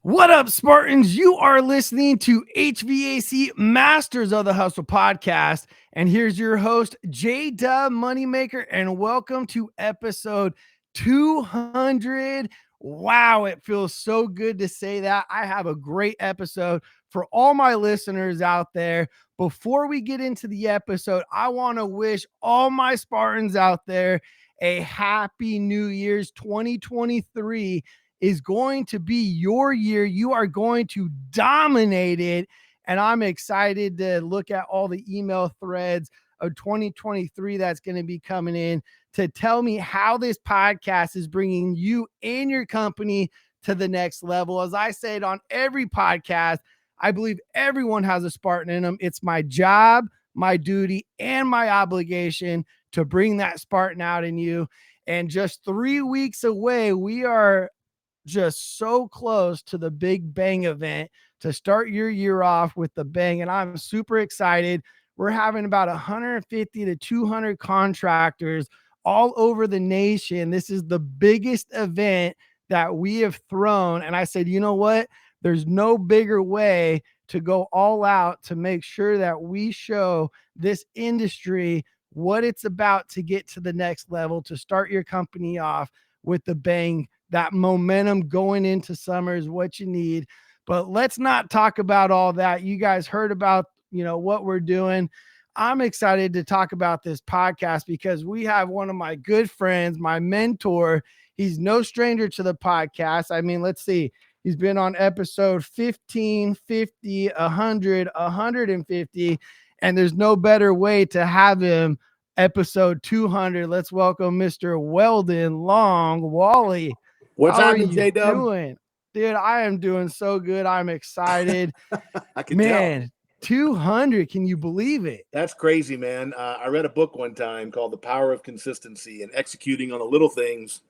What up, Spartans? You are listening to HVAC Masters of the Hustle podcast. And here's your host, J Dub Moneymaker, and welcome to episode 200. Wow, it feels so good to say that. I have a great episode for all my listeners out there. Before we get into the episode, I want to wish all my Spartans out there a happy New Year's 2023 is going to be your year. You are going to dominate it. And I'm excited to look at all the email threads of 2023 that's going to be coming in to tell me how this podcast is bringing you and your company to the next level. As I said on every podcast, I believe everyone has a Spartan in them. It's my job, my duty, and my obligation to bring that Spartan out in you. And just 3 weeks away, we are just so close to the Big Bang event to start your year off with the bang. And I'm super excited. We're having about 150 to 200 contractors all over the nation. This is the biggest event that we have thrown. And I said, you know what? There's no bigger way to go all out to make sure that we show this industry what it's about to get to the next level, to start your company off with the bang. That momentum going into summer is what you need. But let's not talk about all that. You guys heard about, what we're doing. I'm excited to talk about this podcast because we have one of my good friends, my mentor. He's no stranger to the podcast. I mean, let's see. He's been on episode 15, 50, 100, 150, and there's no better way to have him episode 200. Let's welcome Mr. Weldon Long Wally. What's How happening, J Dub? Doing? Dude, I am doing so good. I'm excited. I can tell. 200. Can you believe it? That's crazy, man. I read a book one time called The Power of Consistency and Executing on the Little Things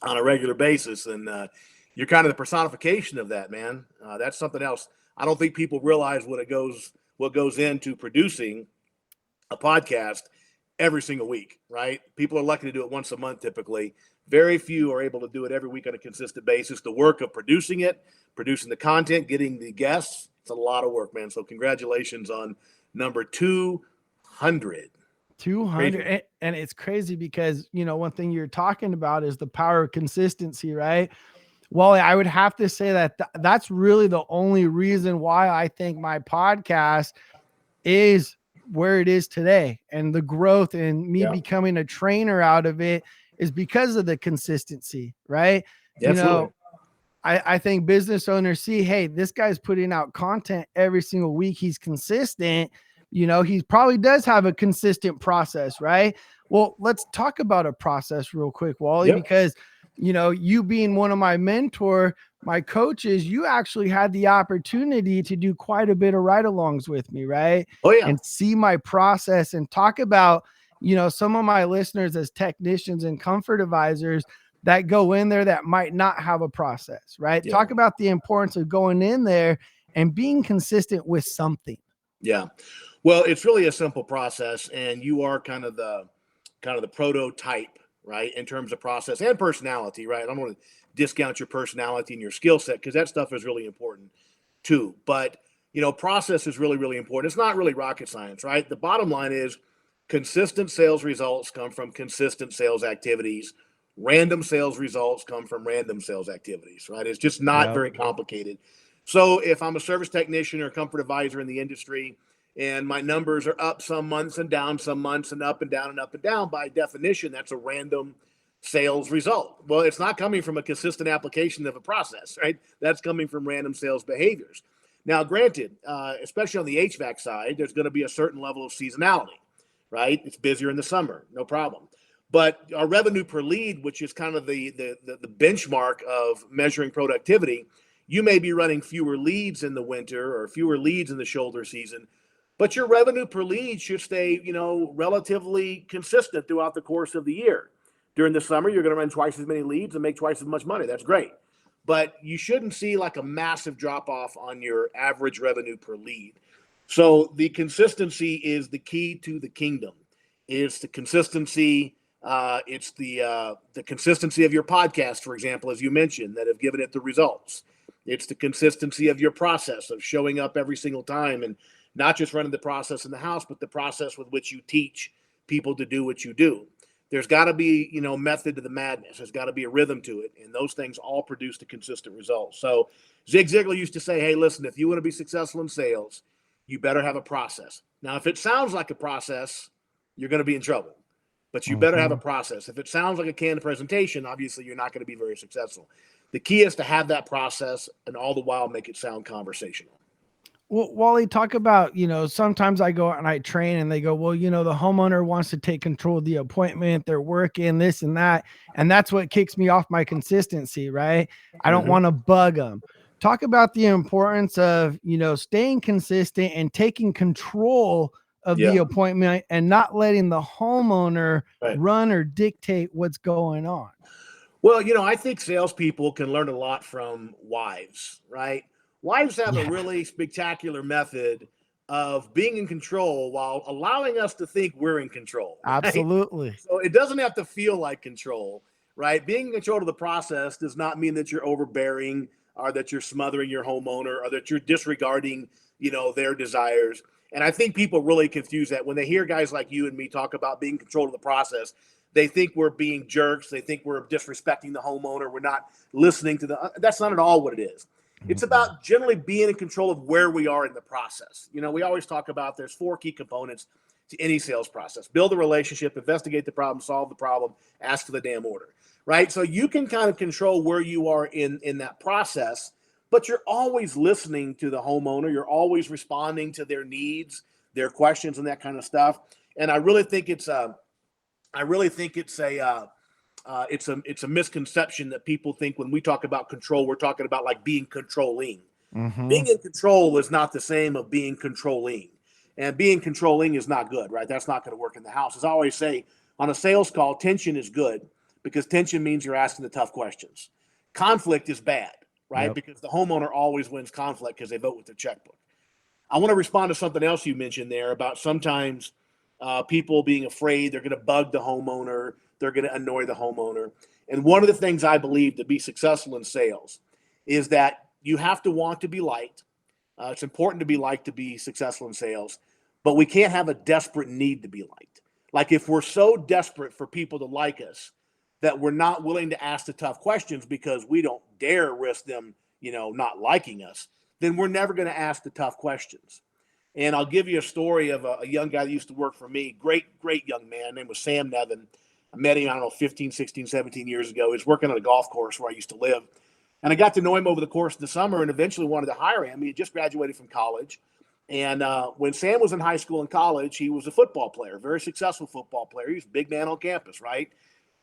on a Regular Basis. And you're kind of the personification of that, man. That's something else. I don't think people realize what goes into producing a podcast every single week, right? People are lucky to do it once a month typically. Very few are able to do it every week on a consistent basis. The work of producing it, producing the content, getting the guests, it's a lot of work, man. So congratulations on number 200. 200. And it's crazy because, one thing you're talking about is the power of consistency, right? Well, I would have to say that that's really the only reason why I think my podcast is where it is today, and the growth and me becoming a trainer out of it is because of the consistency, right? Absolutely. I think business owners see, hey, this guy's putting out content every single week. He's consistent. He probably does have a consistent process, right? Well, let's talk about a process real quick, Wally, because, you being one of my my coaches, you actually had the opportunity to do quite a bit of ride-alongs with me, right? Oh, yeah. And see my process and talk about, some of my listeners as technicians and comfort advisors that go in there that might not have a process, right? Yeah. Talk about the importance of going in there and being consistent with something. Yeah. Well, it's really a simple process, and you are kind of the prototype, right, in terms of process and personality, right? I don't want to discount your personality and your skill set because that stuff is really important too. But, process is really, really important. It's not really rocket science, right? The bottom line is consistent sales results come from consistent sales activities. Random sales results come from random sales activities, right? It's just not very complicated. So if I'm a service technician or a comfort advisor in the industry and my numbers are up some months and down some months and up and down and up and down, by definition, that's a random sales result. Well, it's not coming from a consistent application of a process, right? That's coming from random sales behaviors. Now, granted, especially on the HVAC side, there's going to be a certain level of seasonality, right? It's busier in the summer, no problem. But our revenue per lead, which is kind of the benchmark of measuring productivity, you may be running fewer leads in the winter or fewer leads in the shoulder season, but your revenue per lead should stay, relatively consistent throughout the course of the year. During the summer, you're going to run twice as many leads and make twice as much money. That's great. But you shouldn't see like a massive drop off on your average revenue per lead. So the consistency is the key to the kingdom. It's the consistency. It's the consistency of your podcast, for example, as you mentioned, that have given it the results. It's the consistency of your process of showing up every single time, and not just running the process in the house, but the process with which you teach people to do what you do. There's got to be, method to the madness. There's got to be a rhythm to it. And those things all produce the consistent results. So Zig Ziglar used to say, hey, listen, if you want to be successful in sales, you better have a process. Now, if it sounds like a process, you're going to be in trouble. But you better have a process. If it sounds like a canned presentation, obviously you're not going to be very successful. The key is to have that process and all the while make it sound conversational. Well, Wally, talk about, sometimes I go out and I train and they go, well, the homeowner wants to take control of the appointment. They're working this and that. And that's what kicks me off my consistency, right? I don't want to bug them. Talk about the importance of, staying consistent and taking control of the appointment and not letting the homeowner run or dictate what's going on. Well, I think salespeople can learn a lot from wives, right? Wives have a really spectacular method of being in control while allowing us to think we're in control. Right? Absolutely. So it doesn't have to feel like control, right? Being in control of the process does not mean that you're overbearing or that you're smothering your homeowner or that you're disregarding, their desires. And I think people really confuse that when they hear guys like you and me talk about being in control of the process. They think we're being jerks. They think we're disrespecting the homeowner. We're not listening to that's not at all what it is. It's about generally being in control of where we are in the process. We always talk about there's 4 key components to any sales process: build a relationship, investigate the problem, solve the problem, ask for the damn order, right? So you can kind of control where you are in that process, but you're always listening to the homeowner. You're always responding to their needs, their questions, and that kind of stuff. And I really think it's a misconception that people think when we talk about control, we're talking about like being controlling. Being in control is not the same of being controlling, and being controlling is not good, right? That's not going to work in the house. As I always say on a sales call, tension is good because tension means you're asking the tough questions. Conflict is bad, right? Because the homeowner always wins conflict because they vote with their checkbook. I want to respond to something else you mentioned there about sometimes people being afraid they're going to bug the homeowner, they're going to annoy the homeowner. And one of the things I believe to be successful in sales is that you have to want to be liked. It's important to be liked to be successful in sales, but we can't have a desperate need to be liked. Like if we're so desperate for people to like us that we're not willing to ask the tough questions because we don't dare risk them, not liking us, then we're never going to ask the tough questions. And I'll give you a story of a young guy that used to work for me. Great young man. His name was Sam Nevin. I met him, 15, 16, 17 years ago. He was working on a golf course where I used to live. And I got to know him over the course of the summer and eventually wanted to hire him. He had just graduated from college. And when Sam was in high school and college, he was a football player, very successful football player. He was a big man on campus, right?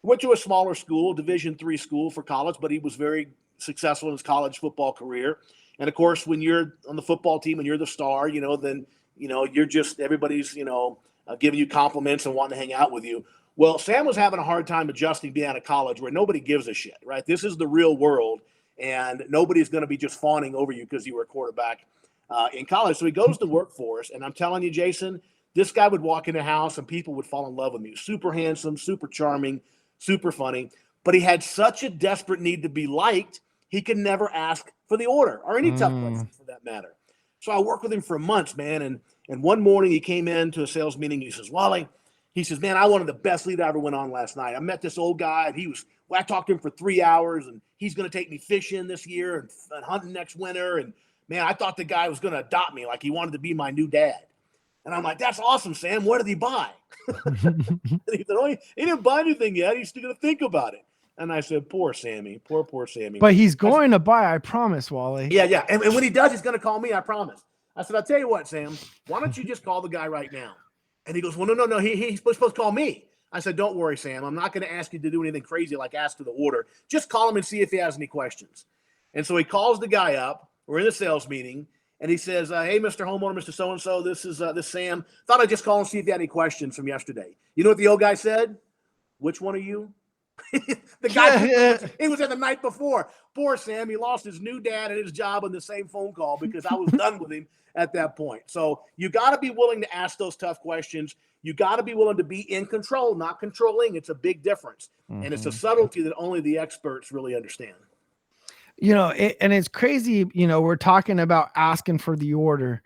Went to a smaller school, Division III school for college, but he was very successful in his college football career. And of course, when you're on the football team and you're the star, then, you're just, everybody's, giving you compliments and wanting to hang out with you. Well, Sam was having a hard time adjusting being out of college where nobody gives a shit, right? This is the real world, and nobody's going to be just fawning over you because you were a quarterback in college. So he goes to work for us, and I'm telling you, Jason, this guy would walk in the house and people would fall in love with him. Super handsome, super charming, super funny, but he had such a desperate need to be liked, he could never ask for the order or any tough questions for that matter. So I worked with him for months, man. And one morning he came in to a sales meeting. He says, Wally, he says, man, I wanted the best lead I ever went on last night. I met this old guy, and I talked to him for 3 hours, and he's going to take me fishing this year and hunting next winter. And man, I thought the guy was going to adopt me, like he wanted to be my new dad. And I'm like, that's awesome, Sam. What did he buy? And he said, he didn't buy anything yet. He's still going to think about it. And I said, poor Sammy, poor Sammy. But he's going to buy, I promise, Wally. Yeah. And when he does, he's going to call me, I promise. I said, I'll tell you what, Sam, why don't you just call the guy right now? And he goes, well, no, he's supposed to call me. I said, don't worry, Sam. I'm not going to ask you to do anything crazy like ask for the order. Just call him and see if he has any questions. And so he calls the guy up. We're in a sales meeting. And he says, hey, Mr. Homeowner, Mr. So-and-so, this is Sam. Thought I'd just call and see if you had any questions from yesterday. You know what the old guy said? Which one are you? The guy, he was there the night before. Poor Sam, he lost his new dad and his job on the same phone call because I was done with him at that point. So you got to be willing to ask those tough questions. You got to be willing to be in control, not controlling. It's a big difference. And it's a subtlety that only the experts really understand. And it's crazy, we're talking about asking for the order,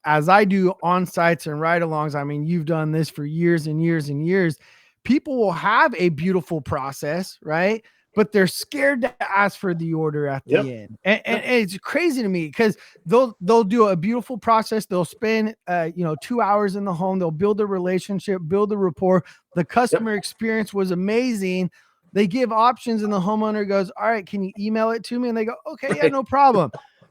as I do on sites and ride alongs. I mean, you've done this for years and years and years. People will have a beautiful process, right? But they're scared to ask for the order at Yep. the end. And it's crazy to me because they'll do a beautiful process. They'll spend 2 hours in the home, they'll build a relationship, build a rapport. The customer experience was amazing. They give options and the homeowner goes, all right, can you email it to me? And they go, okay, yeah, no problem.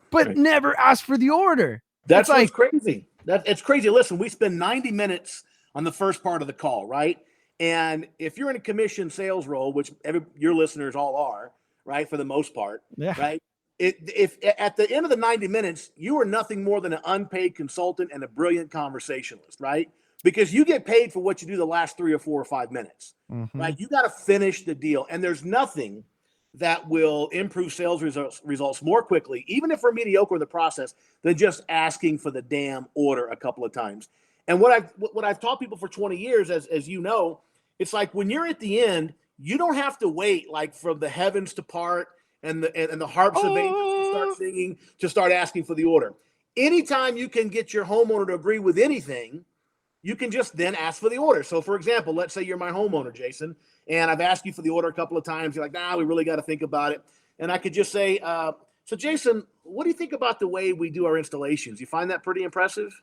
But Right. never ask for the order. That's It's what's like, crazy. It's crazy. Listen, we spend 90 minutes on the first part of the call, right? And if you're in a commission sales role, which your listeners all are, right, for the most part, yeah, right? If at the end of the 90 minutes, you are nothing more than an unpaid consultant and a brilliant conversationalist, right? Because you get paid for what you do the last 3 or 4 or 5 minutes, mm-hmm. right? You got to finish the deal. And there's nothing that will improve sales results more quickly, even if we're mediocre in the process, than just asking for the damn order a couple of times. And what I've taught people for 20 years, as you know, it's like when you're at the end, you don't have to wait like for the heavens to part and the harps of angels to start singing to start asking for the order. Anytime you can get your homeowner to agree with anything, you can just then ask for the order. So, for example, let's say you're my homeowner, Jason, and I've asked you for the order a couple of times. You're like, nah, we really got to think about it. And I could just say, so, Jason, what do you think about the way we do our installations? You find that pretty impressive?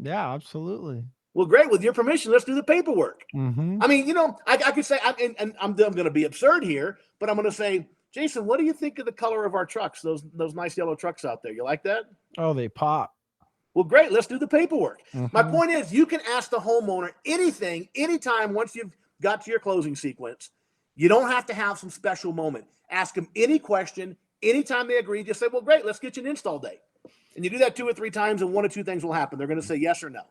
Yeah, absolutely. Well, great. With your permission, let's do the paperwork. Mm-hmm. I mean, I could say, and I'm going to be absurd here, but I'm going to say, Jason, what do you think of the color of our trucks? Those nice yellow trucks out there. You like that? Oh, they pop. Well, great. Let's do the paperwork. My Mm-hmm. point is, you can ask the homeowner anything, anytime once you've got to your closing sequence. You don't have to have some special moment. Ask them any question. Anytime they agree, just say, well, great, let's get you an install date. And you do that 2 or 3 times, and one or two things will happen. They're going to say yes or no.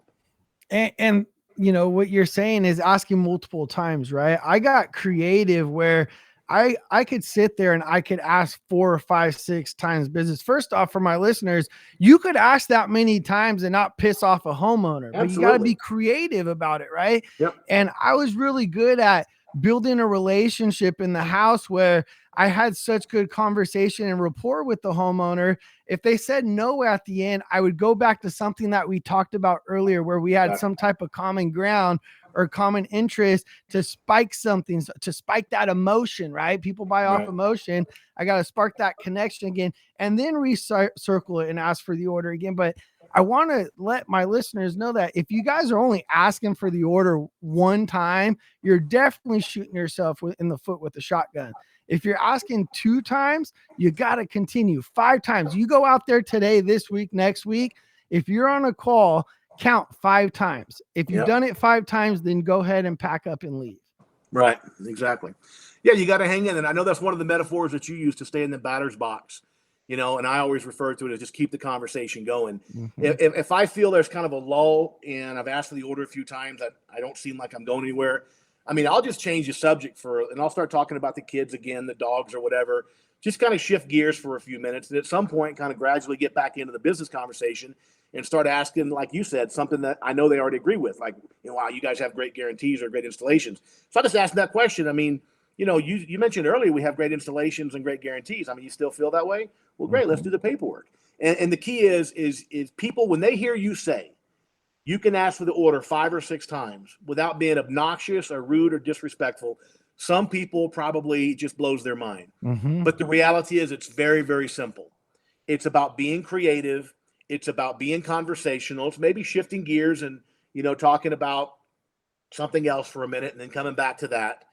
And what you're saying is asking multiple times, right? I got creative where I could sit there and I could ask 4 or 5, 6 times business. First off, for my listeners, you could ask that many times and not piss off a homeowner, but you got to be Absolutely. creative about it, right? Yep. And I was really good at building a relationship in the house where I had such good conversation and rapport with the homeowner. If they said no at the end, I would go back to something that we talked about earlier where we had some type of common ground or common interest to spike something, to spike that emotion, right? People buy off emotion. I got to spark that connection again and then recircle it and ask for the order again. But I want to let my listeners know that if you guys are only asking for the order one time, you're definitely shooting yourself in the foot with a shotgun. If you're asking 2 times, you got to continue 5 times. You go out there today, this week, next week. If you're on a call, count 5 times. If you've done it 5 times, then go ahead and pack up and leave. Right. Exactly. Yeah, you got to hang in. And I know that's one of the metaphors that you use to stay in the batter's box, and I always refer to it as just keep the conversation going. Mm-hmm. If I feel there's kind of a lull and I've asked for the order a few times, I don't seem like I'm going anywhere. I mean, I'll just change the subject and I'll start talking about the kids again, the dogs or whatever, just kind of shift gears for a few minutes. And at some point, kind of gradually get back into the business conversation and start asking, like you said, something that I know they already agree with. Like, wow, you guys have great guarantees or great installations. So I just asked that question. I mean, you mentioned earlier we have great installations and great guarantees. I mean, you still feel that way? Well, great. Mm-hmm. Let's do the paperwork. And the key is people, when they hear you say, you can ask for the order 5 or 6 times without being obnoxious or rude or disrespectful. Some people probably just blows their mind. Mm-hmm. But the reality is it's very, very simple. It's about being creative. It's about being conversational. It's maybe shifting gears and, talking about something else for a minute and then coming back to that.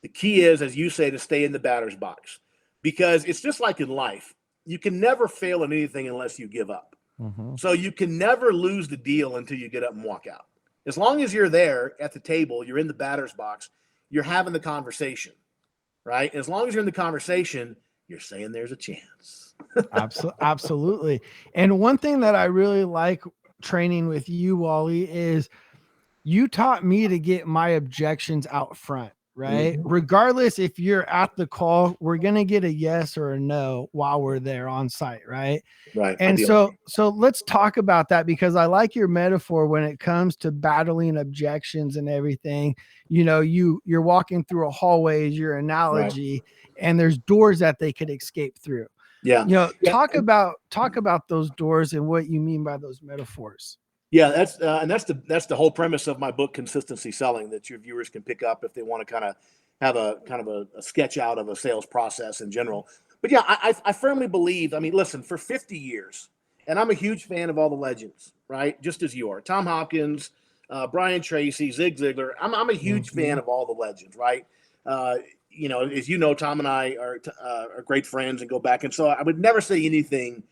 The key is, as you say, to stay in the batter's box because it's just like in life. You can never fail in anything unless you give up. Mm-hmm. So you can never lose the deal until you get up and walk out. As long as you're there at the table, you're in the batter's box, you're having the conversation, right? As long as you're in the conversation, you're saying there's a chance. Absolutely. And one thing that I really like training with you, Wally, is you taught me to get my objections out front. right? Regardless if you're at the call, we're going to get a yes or a no while we're there on site, right? Right. And Ideally. so let's talk about that, because I like your metaphor when it comes to battling objections and everything. You're walking through a hallway is your Right. analogy, and there's doors that they could escape through. Yeah. Yeah. Talk about those doors and what you mean by those metaphors. Yeah, that's the whole premise of my book, Consistency Selling, that your viewers can pick up if they want to kind of have a sketch out of a sales process in general. But yeah, I firmly believe. I mean, listen, for 50 years, and I'm a huge fan of all the legends, right? Just as you are, Tom Hopkins, Brian Tracy, Zig Ziglar. I'm a huge fan of all the legends, right? Uh, as you know, Tom and I are great friends and go back, and so I would never say anything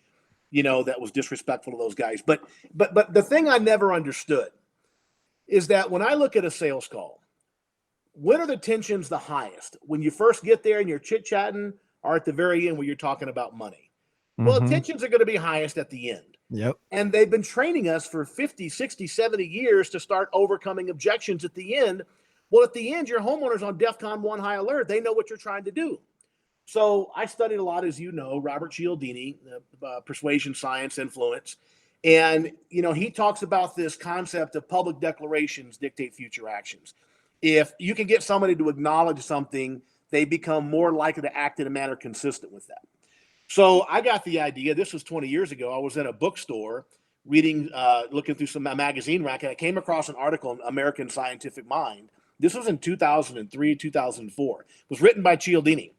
that was disrespectful to those guys. But the thing I never understood is that when I look at a sales call, when are the tensions the highest? When you first get there and you're chit-chatting, or at the very end where you're talking about money? Well, the tensions are going to be highest at the end. Yep. And they've been training us for 50, 60, 70 years to start overcoming objections at the end. Well, at the end, your homeowner's on DEFCON 1 high alert. They know what you're trying to do. So I studied a lot, as you know, Robert Cialdini, persuasion, science, influence. And, he talks about this concept of public declarations dictate future actions. If you can get somebody to acknowledge something, they become more likely to act in a manner consistent with that. So I got the idea. This was 20 years ago. I was at a bookstore reading, looking through some magazine rack, and I came across an article in American Scientific Mind. This was in 2003, 2004. It was written by Cialdini.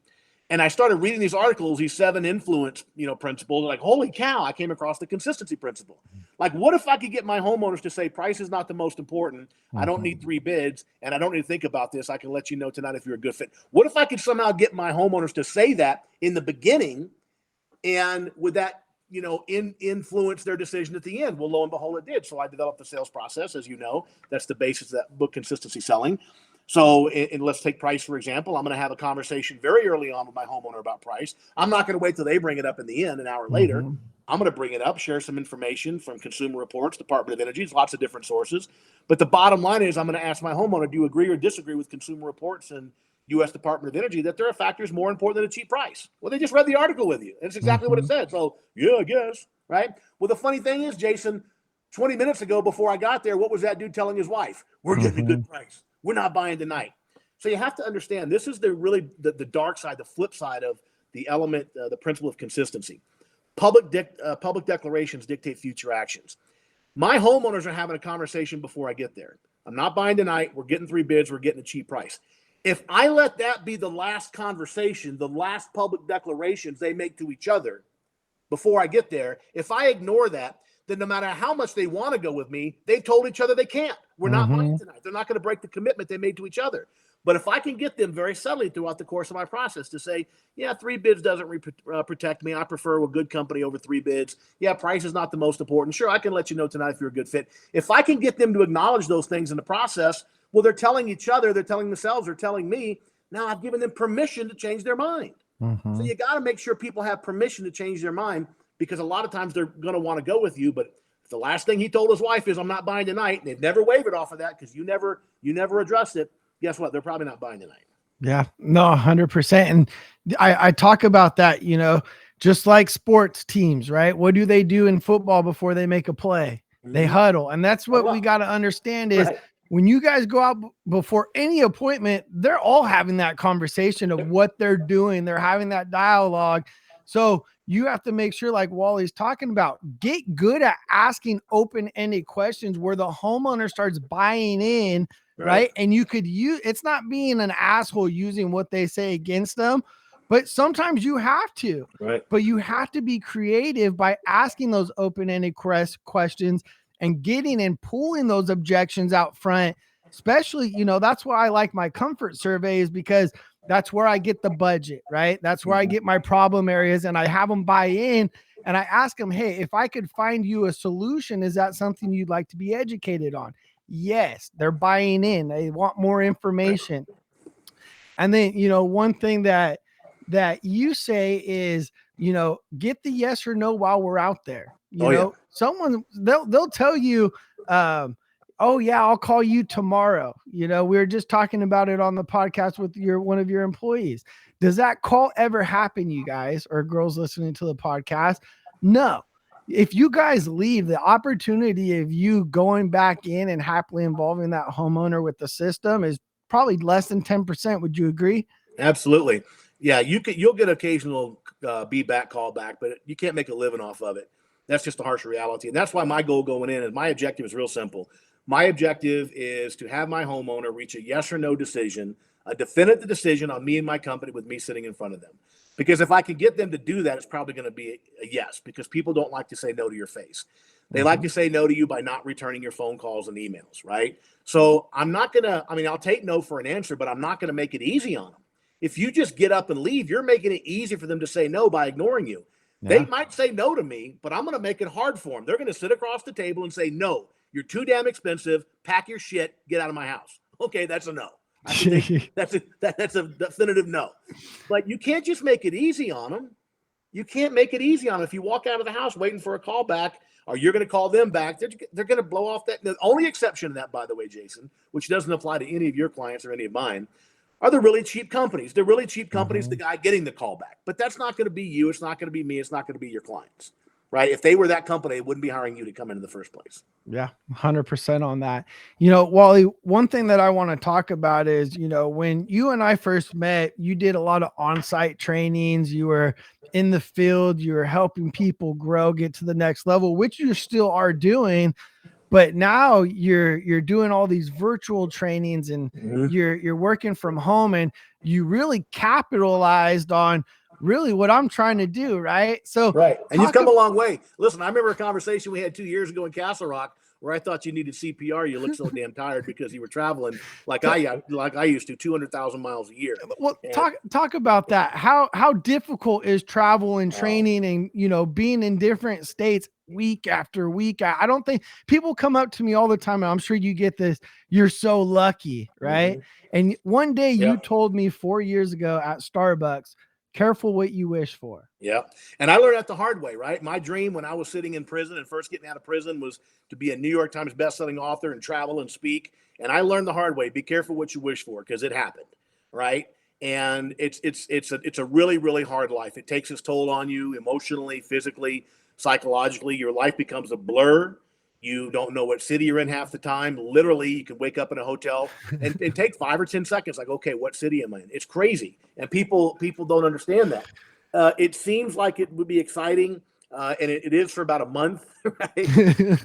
And I started reading these articles, these 7 influence, principles. Like, holy cow, I came across the consistency principle. Like, what if I could get my homeowners to say price is not the most important? I don't need 3 bids, and I don't need to think about this. I can let you know tonight if you're a good fit. What if I could somehow get my homeowners to say that in the beginning, and would that, influence their decision at the end? Well, lo and behold, it did. So I developed the sales process, as you know. That's the basis of that book, Consistency Selling. So, and let's take price, for example. I'm going to have a conversation very early on with my homeowner about price. I'm not going to wait till they bring it up in the end, an hour later. I'm going to bring it up, share some information from Consumer Reports, Department of Energy, lots of different sources. But the bottom line is I'm going to ask my homeowner, do you agree or disagree with Consumer Reports and U.S. Department of Energy that there are factors more important than a cheap price? Well, they just read the article with you. That's exactly what it said. So, yeah, I guess, right? Well, the funny thing is, Jason, 20 minutes ago before I got there, what was that dude telling his wife? We're getting a good price. We're not buying tonight. So you have to understand, this is the dark side, the flip side of the element, the principle of consistency. Public declarations dictate future actions. My homeowners are having a conversation before I get there. I'm not buying tonight. We're getting 3 bids. We're getting a cheap price. If I let that be the last conversation, the last public declarations they make to each other before I get there, if I ignore that, then no matter how much they want to go with me, they've told each other they can't. We're not buying tonight. They're not going to break the commitment they made to each other. But if I can get them very subtly throughout the course of my process to say, yeah, 3 bids doesn't protect me. I prefer a good company over 3 bids. Yeah, price is not the most important. Sure, I can let you know tonight if you're a good fit. If I can get them to acknowledge those things in the process, well, they're telling each other, they're telling themselves, they're telling me, now I've given them permission to change their mind. So you got to make sure people have permission to change their mind, because a lot of times they're going to want to go with you. But if the last thing he told his wife is, I'm not buying tonight, and they've never wavered off of that because you never addressed it, guess what? They're probably not buying tonight. Yeah, no, 100%. And I talk about that, just like sports teams, right? What do they do in football before they make a play? They huddle. And that's what we got to understand is when you guys go out before any appointment, they're all having that conversation of what they're doing. They're having that dialogue. So you have to make sure, like Wally's talking about, get good at asking open-ended questions where the homeowner starts buying in. Right. And you could use, it's not being an asshole using what they say against them, but sometimes you have to, but you have to be creative by asking those open-ended questions and getting and pulling those objections out front. Especially, that's why I like my comfort surveys, because that's where I get the budget, right? That's where I get my problem areas, and I have them buy in, and I ask them, hey, if I could find you a solution, is that something you'd like to be educated on? Yes, they're buying in. They want more information. And then, one thing that you say is, get the yes or no while we're out there. Someone they'll tell you, oh yeah, I'll call you tomorrow. We were just talking about it on the podcast with one of your employees. Does that call ever happen, you guys or girls listening to the podcast? No. If you guys leave, the opportunity of you going back in and happily involving that homeowner with the system is probably less than 10%. Would you agree? Absolutely. Yeah, you'll get occasional be back, call back, but you can't make a living off of it. That's just a harsh reality. And that's why my goal going in is my objective is real simple. My objective is to have my homeowner reach a yes or no decision, a definitive decision on me and my company with me sitting in front of them. Because if I can get them to do that, it's probably going to be a yes, because people don't like to say no to your face. They like to say no to you by not returning your phone calls and emails, right? So I'm not going to, I'll take no for an answer, but I'm not going to make it easy on them. If you just get up and leave, you're making it easy for them to say no by ignoring you. Yeah. They might say no to me, but I'm going to make it hard for them. They're going to sit across the table and say, no, you're too damn expensive. Pack your shit. Get out of my house. Okay, that's a no. That's a definitive no. But you can't just make it easy on them. You can't make it easy on them. If you walk out of the house waiting for a call back, or you're going to call them back, they're going to blow off that. The only exception to that, by the way, Jason, which doesn't apply to any of your clients or any of mine, are the really cheap companies. The really cheap companies, the guy getting the call back. But that's not going to be you. It's not going to be me. It's not going to be your clients, right? If they were that company, they wouldn't be hiring you to come in the first place. Yeah, 100% on that. Wally, one thing that I want to talk about is, when you and I first met, you did a lot of on-site trainings. You were in the field. You were helping people grow, get to the next level, which you still are doing. But now you're doing all these virtual trainings and you're working from home, and you really capitalized on really what I'm trying to do. Right. So, right. And you've come a long way. Listen, I remember a conversation we had 2 years ago in Castle Rock where I thought you needed CPR. You looked so damn tired because you were traveling like I used to 200,000 miles a year. Well, talk about that. How difficult is travel and training and, being in different states week after week? I don't think people come up to me all the time, and I'm sure you get this. You're so lucky, right? And one day you told me 4 years ago at Starbucks, careful what you wish for. Yeah. And I learned that the hard way, right? My dream when I was sitting in prison and first getting out of prison was to be a New York Times bestselling author and travel and speak. And I learned the hard way, be careful what you wish for, because it happened, right? And it's a really, really hard life. It takes its toll on you emotionally, physically, psychologically. Your life becomes a blur. You don't know what city you're in half the time. Literally, you can wake up in a hotel and take 5 or 10 seconds. Like, okay, what city am I in? It's crazy. And people don't understand that. It seems like it would be exciting. And it is for about a month, right?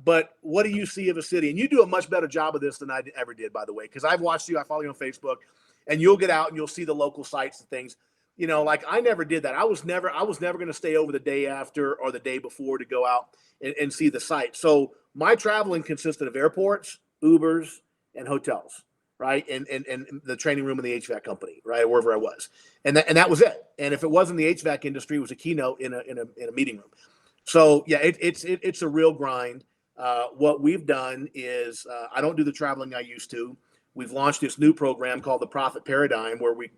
But what do you see of a city? And you do a much better job of this than I ever did, by the way, because I've watched you. I follow you on Facebook, and you'll get out and you'll see the local sites and things. Like I never did that. I was never going to stay over the day after or the day before to go out and see the site. So my traveling consisted of airports, Ubers, and hotels, right? And the training room in the HVAC company, right? Wherever I was. And that was it. And if it wasn't the HVAC industry, it was a keynote in a meeting room. So yeah, it's a real grind. What we've done is I don't do the traveling I used to. We've launched this new program called the Profit Paradigm, where we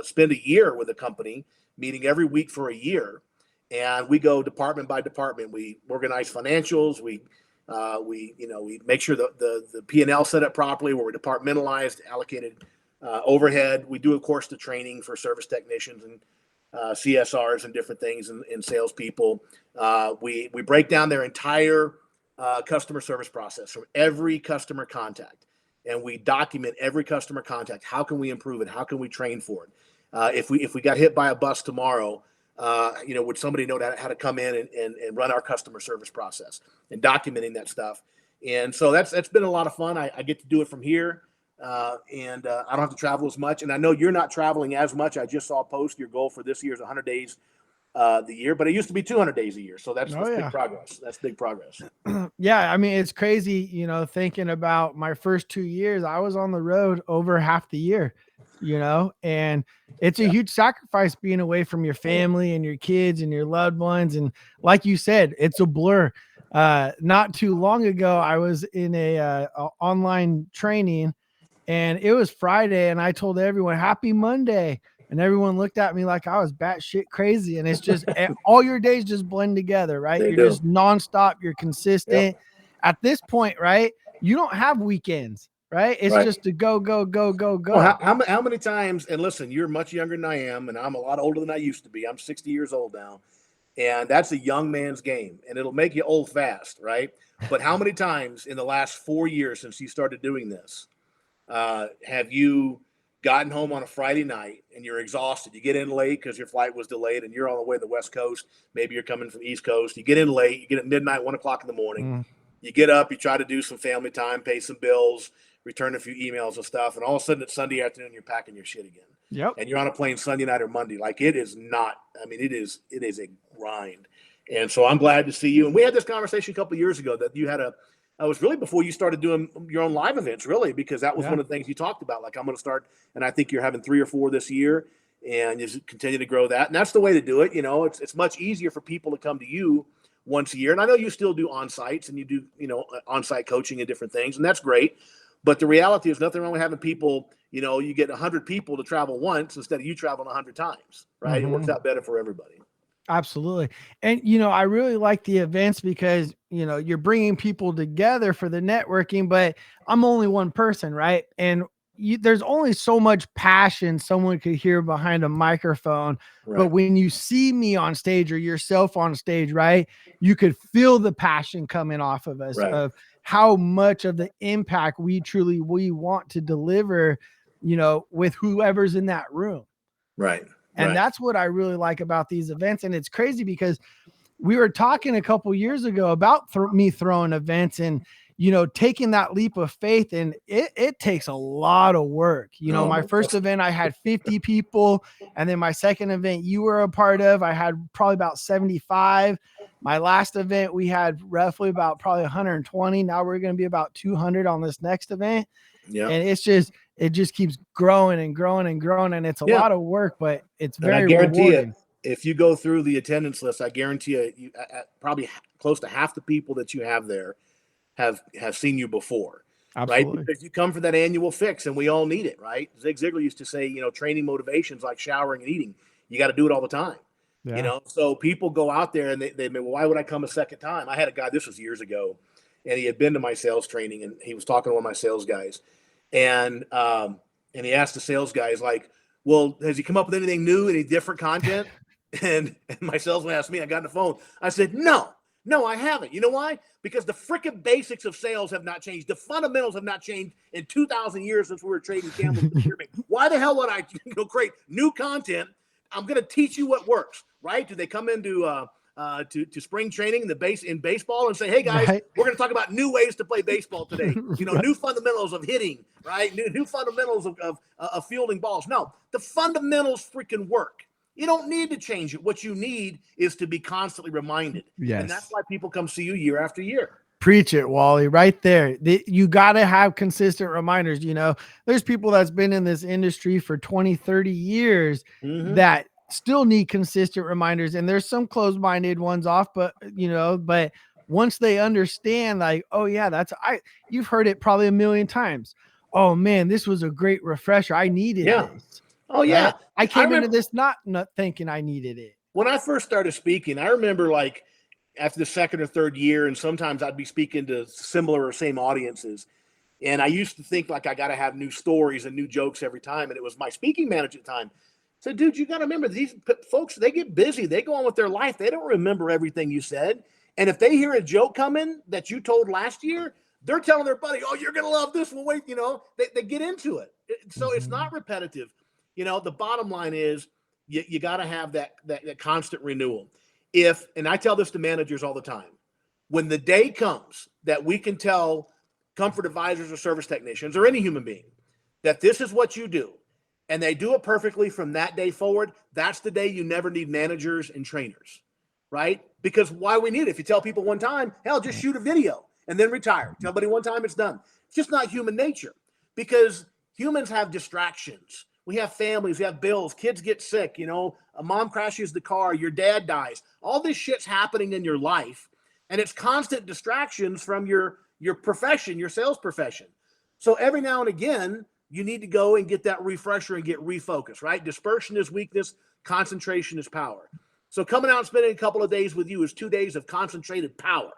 spend a year with a company, meeting every week for a year, and we go department by department. We organize financials. We make sure the P&L set up properly, where we're departmentalized, allocated overhead. We do, of course, the training for service technicians and CSRs and different things, and salespeople. We break down their entire customer service process from every customer contact. And we document every customer contact. How can we improve it? How can we train for it? If we got hit by a bus tomorrow, would somebody know how to come in and run our customer service process and documenting that stuff? And so that's been a lot of fun. I get to do it from here, and I don't have to travel as much. And I know you're not traveling as much. I just saw a post. Your goal for this year is 100 days the year, but it used to be 200 days a year. So that's big progress. That's big progress. Yeah. I mean, it's crazy, thinking about my first 2 years, I was on the road over half the year, and it's a huge sacrifice being away from your family and your kids and your loved ones. And like you said, it's a blur. Not too long ago, I was in a online training, and it was Friday, and I told everyone happy Monday. And everyone looked at me like I was batshit crazy. And it's just all your days just blend together, right? You're just nonstop. You're consistent. At this point, right? you don't have weekends, right? It's Right. just to go, go, go, go, Well, go. how many times, and listen, you're much younger than I am, and I'm a lot older than I used to be. I'm 60 years old now. And that's a young man's game, and it'll make you old fast, right? But how many times in the last 4 years since you started doing this, have you gotten home on a Friday night and you're exhausted? You get in late because your flight was delayed and you're on the way to the West Coast. Maybe you're coming from the East Coast. You get in late, you get at midnight, 1 o'clock in the morning. Mm. You get up, you try to do some family time, pay some bills, return a few emails and stuff, and all of a sudden it's Sunday afternoon, you're packing your shit again. Yep. And you're on a plane Sunday night or Monday. Like, it is not, I mean, it is a grind. And so I'm glad to see you. And we had this conversation a couple of years ago that you had it was really before you started doing your own live events, really, because that was Yeah. one of the things you talked about. Like, I'm going to start, and I think you're having 3 or 4 this year, and just continue to grow that. And that's the way to do it. You know, it's much easier for people to come to you once a year. And I know you still do on-sites and you do, on-site coaching and different things, and that's great. But the reality is nothing wrong with having people, you get 100 people to travel once instead of you traveling 100 times, right? It works out better for everybody. Absolutely. And, I really like the events because, you're bringing people together for the networking, but I'm only one person, right? And there's only so much passion someone could hear behind a microphone. Right. But when you see me on stage or yourself on stage, right, you could feel the passion coming off of us, Right. of how much of the impact we want to deliver, with whoever's in that room. Right. And right. that's what I really like about these events. And it's crazy because we were talking a couple years ago about me throwing events and, taking that leap of faith. And it takes a lot of work. My first event, I had 50 people. And then my second event you were a part of, I had probably about 75. My last event, we had roughly about probably 120. Now we're going to be about 200 on this next event. Yeah. And it just keeps growing and growing and growing. And it's a lot of work, but it's very rewarding. If you go through the attendance list, I guarantee you probably close to half the people that you have there have seen you before. Absolutely. Right? Because you come for that annual fix, and we all need it, right? Zig Ziglar used to say, training motivations like showering and eating. You got to do it all the time. Yeah. So people go out there and they well, why would I come a second time? I had a guy, this was years ago, and he had been to my sales training, and he was talking to one of my sales guys, and he asked the sales guys, like, well, has he come up with anything new, any different content? and my salesman asked me, I got on the phone. I said, no, I haven't. You know why? Because the freaking basics of sales have not changed. The fundamentals have not changed in 2,000 years since we were trading camels. Why the hell would I create new content? I'm going to teach you what works, right? Do they come into to spring training in baseball and say, hey guys, we're going to talk about new ways to play baseball today. New fundamentals of hitting, right? New fundamentals of fielding balls. No, the fundamentals freaking work. You don't need to change it. What you need is to be constantly reminded. Yes. And that's why people come see you year after year. Preach it, Wally, right there. You got to have consistent reminders. There's people that's been in this industry for 20, 30 years that still need consistent reminders. And there's some closed-minded ones off, but once they understand, like, oh yeah, you've heard it probably a million times. Oh man, this was a great refresher. I needed this. Oh yeah. Right? I came into this not thinking I needed it. When I first started speaking, I remember like after the second or third year, and sometimes I'd be speaking to similar or same audiences. And I used to think like I got to have new stories and new jokes every time. And it was my speaking manager at the time. So, dude, you got to remember these folks, they get busy. They go on with their life. They don't remember everything you said. And if they hear a joke coming that you told last year, they're telling their buddy, oh, you're going to love this one. Wait, they get into it. So it's not repetitive. The bottom line is you got to have that constant renewal. And I tell this to managers all the time, when the day comes that we can tell comfort advisors or service technicians or any human being that this is what you do, and they do it perfectly from that day forward, that's the day you never need managers and trainers, right? Because why we need it? If you tell people one time, hell, just shoot a video and then retire. Tell somebody one time, it's done. It's just not human nature, because humans have distractions. We have families, we have bills, kids get sick, a mom crashes the car, your dad dies. All this shit's happening in your life, and it's constant distractions from your profession, your sales profession. So every now and again, you need to go and get that refresher and get refocused, right? Dispersion is weakness, concentration is power. So coming out and spending a couple of days with you is 2 days of concentrated power,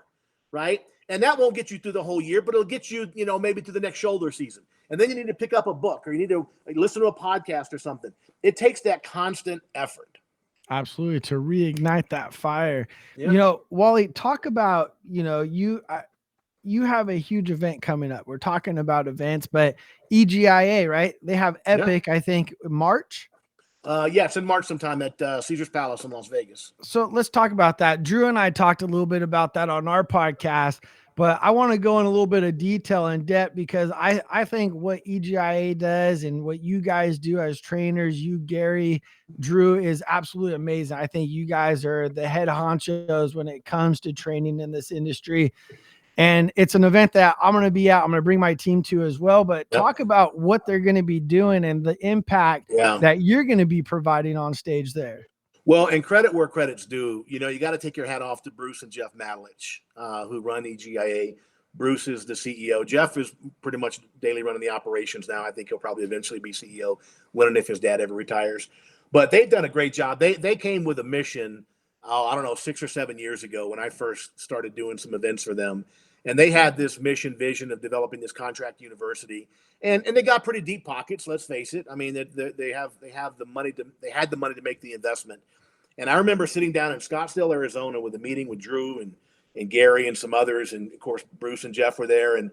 right? And that won't get you through the whole year, but it'll get you, maybe to the next shoulder season. And then you need to pick up a book, or you need to listen to a podcast or something. It takes that constant effort. Absolutely, to reignite that fire. Yeah. Wally, talk about, you have a huge event coming up. We're talking about events, but EGIA, right? They have Epic, I think, March. Yeah, it's in March sometime at Caesar's Palace in Las Vegas. So let's talk about that. Drew and I talked a little bit about that on our podcast, but I want to go in a little bit of detail and depth, because I think what EGIA does and what you guys do as trainers, you, Gary, Drew, is absolutely amazing. I think you guys are the head honchos when it comes to training in this industry. And it's an event that I'm going to be at. I'm going to bring my team to as well, but talk about what they're going to be doing and the impact that you're going to be providing on stage there. Well, and credit where credit's due. You got to take your hat off to Bruce and Jeff Madelich, who run EGIA. Bruce is the CEO. Jeff is pretty much daily running the operations now. I think he'll probably eventually be CEO, when and if his dad ever retires. But they've done a great job. They came with a mission, I don't know, 6 or 7 years ago when I first started doing some events for them. And they had this mission vision of developing this contract university, and they got pretty deep pockets. Let's face it. I mean, they have the money they had the money to make the investment. And I remember sitting down in Scottsdale, Arizona, with a meeting with Drew and Gary and some others, and of course Bruce and Jeff were there, and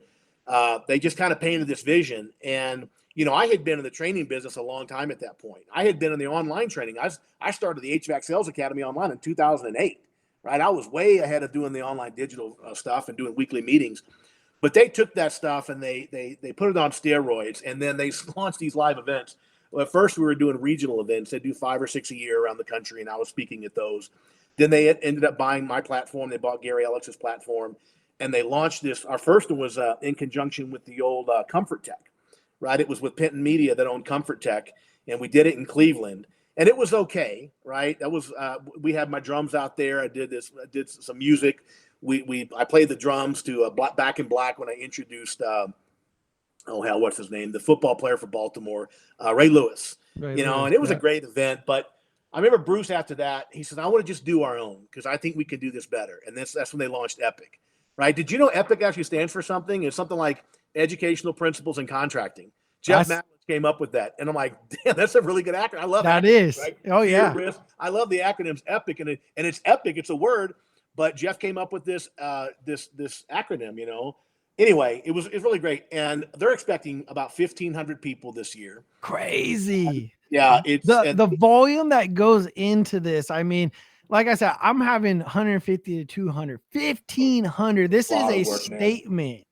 they just kind of painted this vision. And I had been in the training business a long time at that point. I had been in the online training. I started the HVAC Sales Academy online in 2008. Right, I was way ahead of doing the online digital stuff and doing weekly meetings, but they took that stuff and they put it on steroids, and then they launched these live events. Well, at first we were doing regional events. They do 5 or 6 a year around the country, and I was speaking at those. Then they ended up buying my platform. They bought Gary Ellis's platform, and they launched this. Our first one was in conjunction with the old Comfort Tech, right? It was with Penton Media that owned Comfort Tech, and we did it in Cleveland. And it was okay, right? That was we had my drums out there. I did some music. I played the drums to Back in Black when I introduced what's his name? The football player for Baltimore, Ray Lewis. And it was a great event. But I remember Bruce after that, he said, "I want to just do our own because I think we can do this better." And that's when they launched Epic, right? Did you know Epic actually stands for something? It's something like Educational Principles in Contracting. Jeff Madelich came up with that, and I'm like, damn, that's a really good acronym. I love that. Acronyms, Right? Oh yeah, I love the acronyms Epic, and it's epic. It's a word, but Jeff came up with this this acronym. Anyway, it's really great, and they're expecting about 1,500 people this year. Crazy. Yeah, it's the volume that goes into this. I mean, like I said, I'm having 150 to 200, 1,500. This is a statement. Man.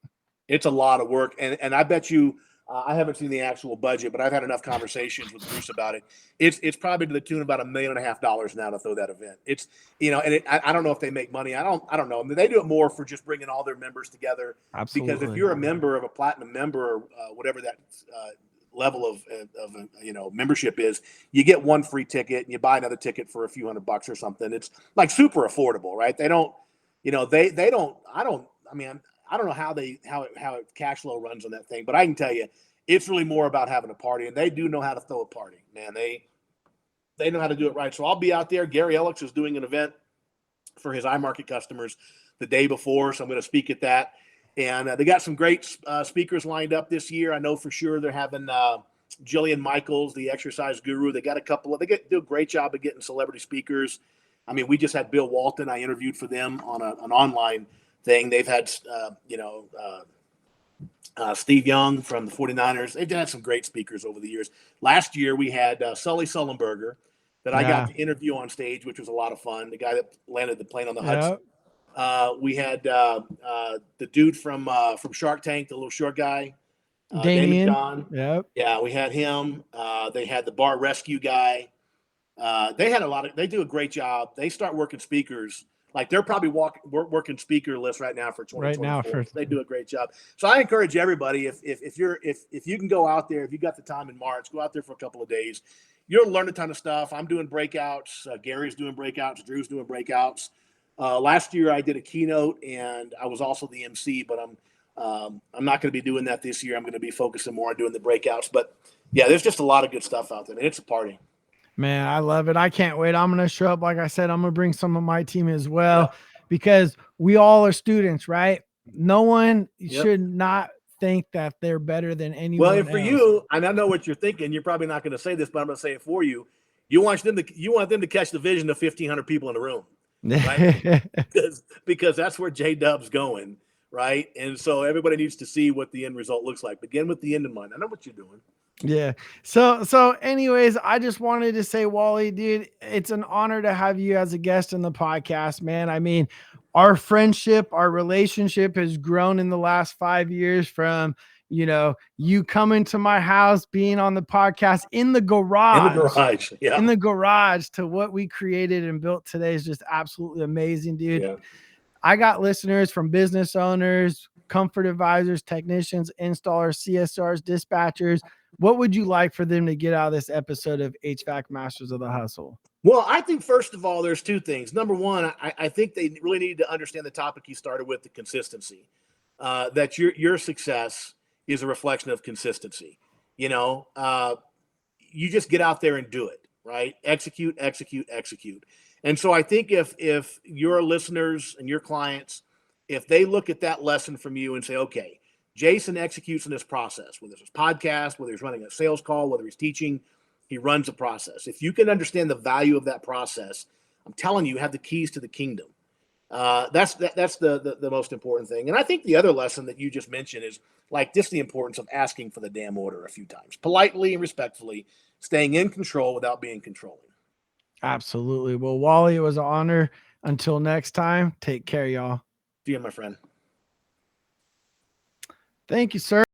It's a lot of work, and I bet you. I haven't seen the actual budget, but I've had enough conversations with Bruce about it. It's probably to the tune of about $1.5 million now to throw that event. It's I don't know if they make money. I don't know. I mean, they do it more for just bringing all their members together. Absolutely. Because if you're a member of a platinum member, or whatever that level of membership is, you get one free ticket and you buy another ticket for a few $100 or something. It's like super affordable, right? They don't, they don't. I don't know how cash flow runs on that thing, but I can tell you, it's really more about having a party, and they do know how to throw a party, man. They know how to do it right. So I'll be out there. Gary Ellis is doing an event for his iMarket customers the day before, so I'm going to speak at that. And they got some great speakers lined up this year. I know for sure they're having Jillian Michaels, the exercise guru. They got a couple of. Do a great job of getting celebrity speakers. I mean, we just had Bill Walton. I interviewed for them on an online thing. They've had, Steve Young from the 49ers. They've had some great speakers over the years. Last year, we had Sully Sullenberger that I got to interview on stage, which was a lot of fun. The guy that landed the plane on the Hudson. We had the dude from Shark Tank, the little short guy, Damon John. Yeah, we had him. They had the bar rescue guy. They had they do a great job. They start working speakers. Like they're probably working speaker lists right now for 2024. They do a great job. So I encourage everybody, if you can go out there, if you got the time in March, go out there for a couple of days. You'll learn a ton of stuff. I'm doing breakouts. Gary's doing breakouts. Drew's doing breakouts. Last year I did a keynote and I was also the MC, but I'm not going to be doing that this year. I'm going to be focusing more on doing the breakouts. But yeah, there's just a lot of good stuff out there. And it's a party. Man, I love it. I can't wait. I'm going to show up. Like I said, I'm going to bring some of my team as well because we all are students, right? No one Yep. should not think that they're better than anyone Well, and for else. you, and I know what you're thinking, you're probably not going to say this, but I'm going to say it for you. You want them to catch the vision of 1,500 people in the room, right? because that's where J Dub's going, right? And so everybody needs to see what the end result looks like. Begin with the end in mind. I know what you're doing. Yeah. So anyways, I just wanted to say, Wally, dude, it's an honor to have you as a guest in the podcast, man. I mean, our friendship, our relationship has grown in the last 5 years from, you coming to my house, being on the podcast in the garage. Yeah. In the garage to what we created and built today is just absolutely amazing, dude. Yeah. I got listeners from business owners, comfort advisors, technicians, installers, CSRs, dispatchers. What would you like for them to get out of this episode of HVAC Masters of the Hustle? Well, I think first of all, there's two things. Number one, I think they really need to understand the topic you started with, the consistency. That your success is a reflection of consistency. You just get out there and do it, right? Execute, execute, execute. And so I think if your listeners and your clients, if they look at that lesson from you and say, okay, Jason executes in this process, whether it's a podcast, whether he's running a sales call, whether he's teaching, he runs a process. If you can understand the value of that process, I'm telling you have the keys to the kingdom. That's the most important thing. And I think the other lesson that you just mentioned is like just the importance of asking for the damn order a few times, politely and respectfully, staying in control without being controlling. Absolutely. Well, Wally, it was an honor. Until next time, take care, y'all. See you, my friend. Thank you, sir.